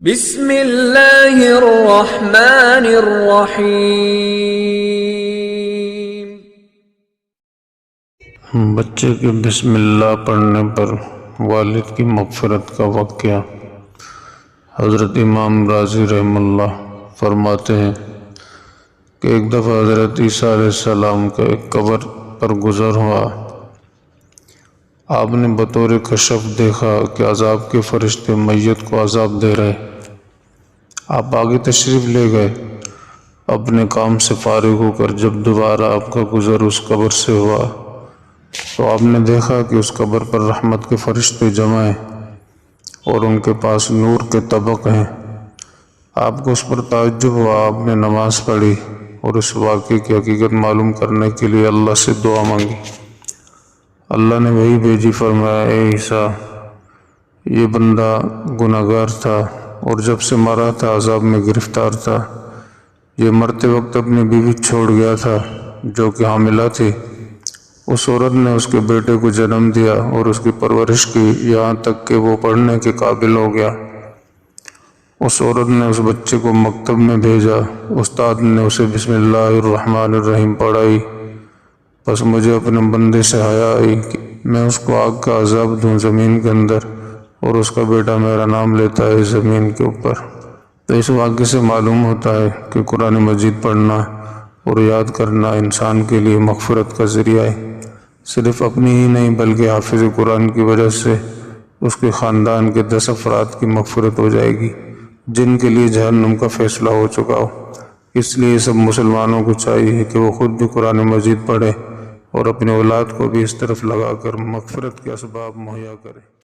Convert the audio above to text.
بسم اللہ الرحمن الرحیم۔ بچے کے بسم اللہ پڑھنے پر والد کی مغفرت کا واقعہ۔ حضرت امام رازی رحم اللہ فرماتے ہیں کہ ایک دفعہ حضرت عیسیٰ علیہ السلام کا ایک قبر پر گزر ہوا۔ آپ نے بطور کشف دیکھا کہ عذاب کے فرشتے میت کو عذاب دے رہے۔ آپ آگے تشریف لے گئے۔ اپنے کام سے فارغ ہو کر جب دوبارہ آپ کا گزر اس قبر سے ہوا تو آپ نے دیکھا کہ اس قبر پر رحمت کے فرشتے جمع ہیں اور ان کے پاس نور کے طبق ہیں۔ آپ کو اس پر تعجب ہوا۔ آپ نے نماز پڑھی اور اس واقعے کی حقیقت معلوم کرنے کے لیے اللہ سے دعا مانگی۔ اللہ نے وحی بھیجی، فرمایا اے عیسیٰ، یہ بندہ گناہگار تھا اور جب سے مرا تھا عذاب میں گرفتار تھا۔ یہ مرتے وقت اپنی بیوی چھوڑ گیا تھا جو کہ حاملہ تھی۔ اس عورت نے اس کے بیٹے کو جنم دیا اور اس کی پرورش کی یہاں تک کہ وہ پڑھنے کے قابل ہو گیا۔ اس عورت نے اس بچے کو مکتب میں بھیجا۔ استاد نے اسے بسم اللہ الرحمن الرحیم پڑھائی۔ بس مجھے اپنے بندے سے حیا آئی کہ میں اس کو آگ کا عذاب دوں زمین کے اندر، اور اس کا بیٹا میرا نام لیتا ہے زمین کے اوپر۔ تو اس واقعے سے معلوم ہوتا ہے کہ قرآن مجید پڑھنا اور یاد کرنا انسان کے لیے مغفرت کا ذریعہ ہے۔ صرف اپنی ہی نہیں بلکہ حافظ قرآن کی وجہ سے اس کے خاندان کے 10 افراد کی مغفرت ہو جائے گی جن کے لیے جہنم کا فیصلہ ہو چکا ہو۔ اس لیے سب مسلمانوں کو چاہیے کہ وہ خود بھی قرآن مجید پڑھے اور اپنے اولاد کو بھی اس طرف لگا کر مغفرت کے اسباب مہیا کرے۔